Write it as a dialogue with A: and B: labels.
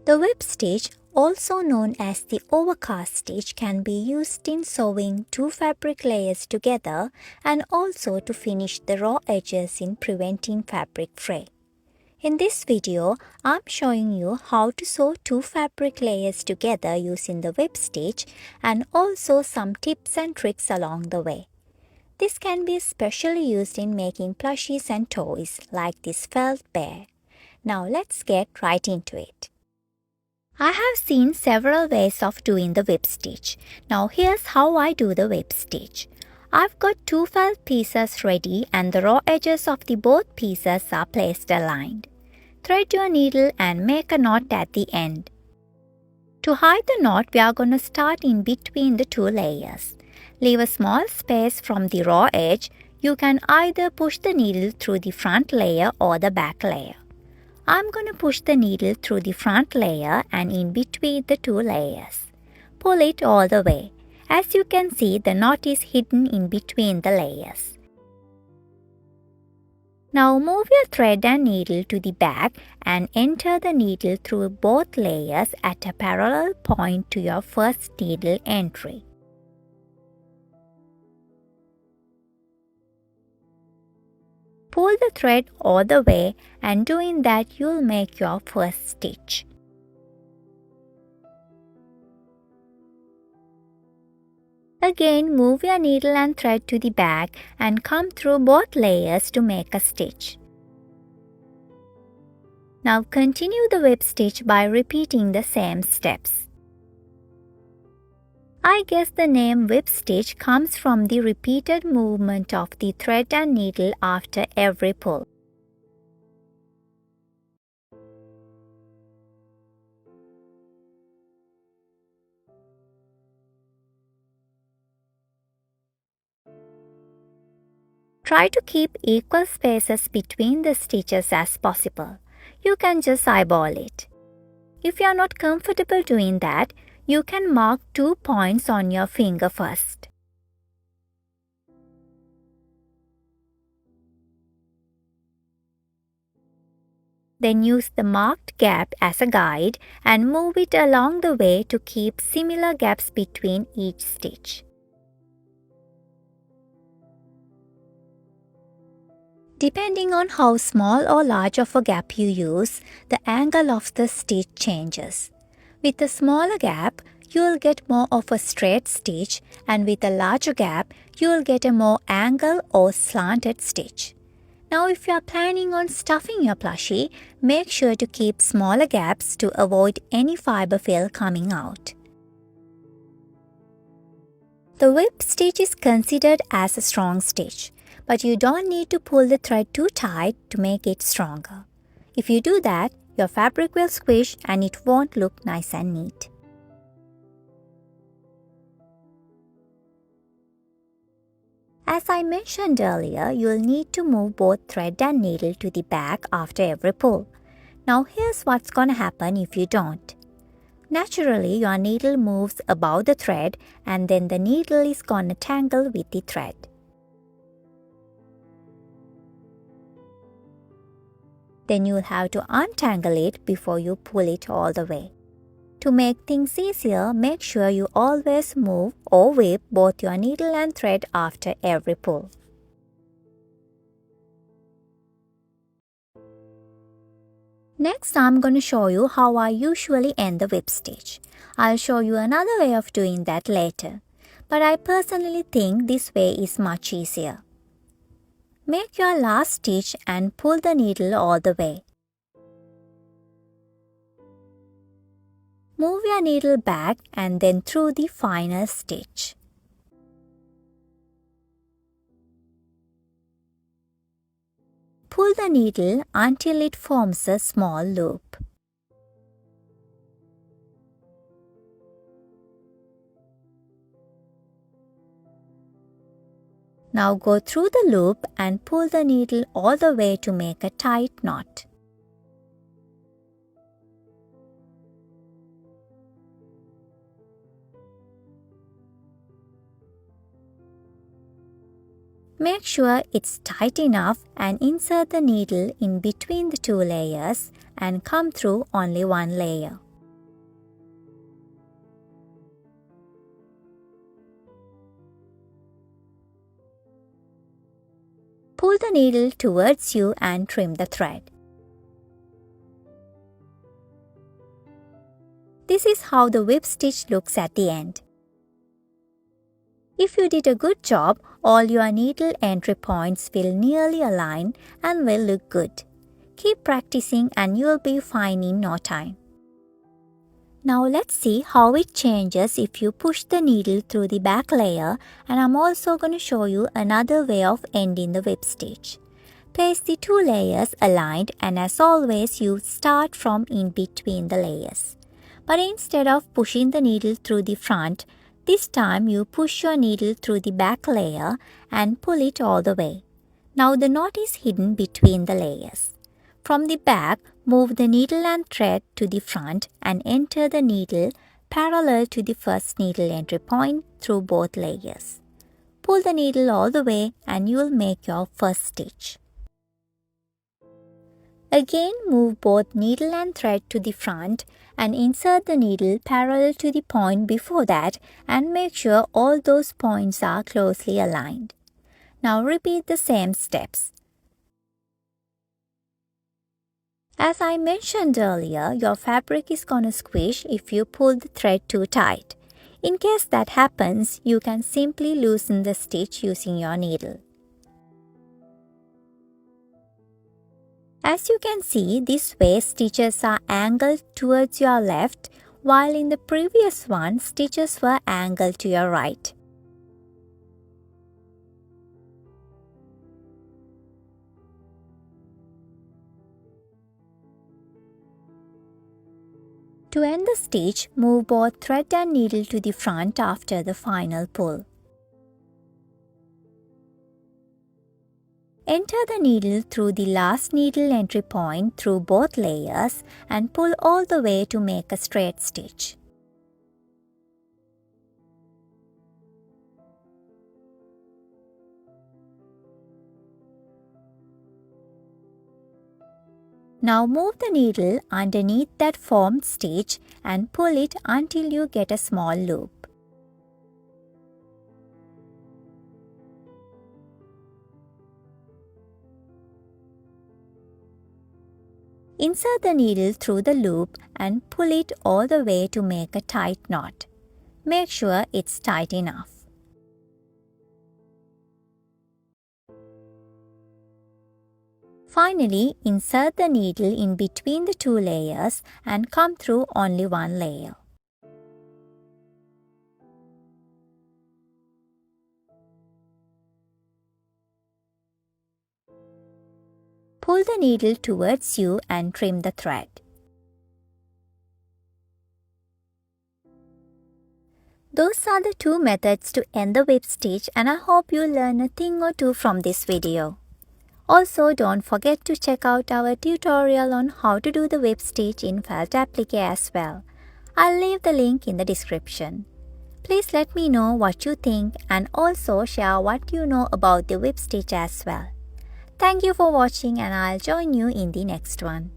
A: The whip stitch, also known as the overcast stitch, can be used in sewing two fabric layers together and also to finish the raw edges in preventing fabric fray. In this video, I'm showing you how to sew two fabric layers together using the whip stitch and also some tips and tricks along the way. This can be especially used in making plushies and toys like this felt bear. Now let's get right into it. I have seen several ways of doing the whip stitch. Now here's how I do the whip stitch. I've got two felt pieces ready and the raw edges of the both pieces are placed aligned. Thread your needle and make a knot at the end. To hide the knot, we are going to start in between the two layers. Leave a small space from the raw edge. You can either push the needle through the front layer or the back layer. I'm going to push the needle through the front layer and in between the two layers. Pull it all the way. As you can see, the knot is hidden in between the layers. Now move your thread and needle to the back and enter the needle through both layers at a parallel point to your first needle entry. Pull the thread all the way, and doing that you'll make your first stitch. Again, move your needle and thread to the back and come through both layers to make a stitch. Now continue the whip stitch by repeating the same steps. I guess the name whip stitch comes from the repeated movement of the thread and needle after every pull. Try to keep equal spaces between the stitches as possible. You can just eyeball it. If you are not comfortable doing that, you can mark 2 points on your finger first. Then use the marked gap as a guide and move it along the way to keep similar gaps between each stitch. Depending on how small or large of a gap you use, the angle of the stitch changes. With a smaller gap, you will get more of a straight stitch, and with a larger gap, you will get a more angle or slanted stitch. Now if you are planning on stuffing your plushie, make sure to keep smaller gaps to avoid any fiber fill coming out. The whip stitch is considered as a strong stitch, but you don't need to pull the thread too tight to make it stronger. If you do that, your fabric will squish and it won't look nice and neat. As I mentioned earlier, you'll need to move both thread and needle to the back after every pull. Now here's what's gonna happen if you don't. Naturally, your needle moves above the thread and then the needle is gonna tangle with the thread. Then you'll have to untangle it before you pull it all the way. To make things easier, make sure you always move or whip both your needle and thread after every pull. Next, I'm going to show you how I usually end the whip stitch. I'll show you another way of doing that later, but I personally think this way is much easier. Make your last stitch and pull the needle all the way. Move your needle back and then through the final stitch. Pull the needle until it forms a small loop. Now go through the loop and pull the needle all the way to make a tight knot. Make sure it's tight enough and insert the needle in between the two layers and come through only one layer. Pull the needle towards you and trim the thread. This is how the whip stitch looks at the end. If you did a good job, all your needle entry points will nearly align and will look good. Keep practicing and you'll be fine in no time. Now let's see how it changes if you push the needle through the back layer, and I'm also going to show you another way of ending the whip stitch. Place the two layers aligned, and as always you start from in between the layers. But instead of pushing the needle through the front, this time you push your needle through the back layer and pull it all the way. Now the knot is hidden between the layers. From the back, move the needle and thread to the front and enter the needle parallel to the first needle entry point through both layers. Pull the needle all the way and you will make your first stitch. Again, move both needle and thread to the front and insert the needle parallel to the point before that, and make sure all those points are closely aligned. Now repeat the same steps. As I mentioned earlier, your fabric is gonna squish if you pull the thread too tight. In case that happens, you can simply loosen the stitch using your needle. As you can see, this way stitches are angled towards your left, while in the previous one, stitches were angled to your right. To end the stitch, move both thread and needle to the front after the final pull. Enter the needle through the last needle entry point through both layers and pull all the way to make a straight stitch. Now move the needle underneath that formed stitch and pull it until you get a small loop. Insert the needle through the loop and pull it all the way to make a tight knot. Make sure it's tight enough. Finally, insert the needle in between the two layers and come through only one layer. Pull the needle towards you and trim the thread. Those are the two methods to end the whip stitch, and I hope you learn a thing or two from this video. Also, don't forget to check out our tutorial on how to do the whip stitch in felt applique as well. I'll leave the link in the description. Please let me know what you think and also share what you know about the whip stitch as well. Thank you for watching, and I'll join you in the next one.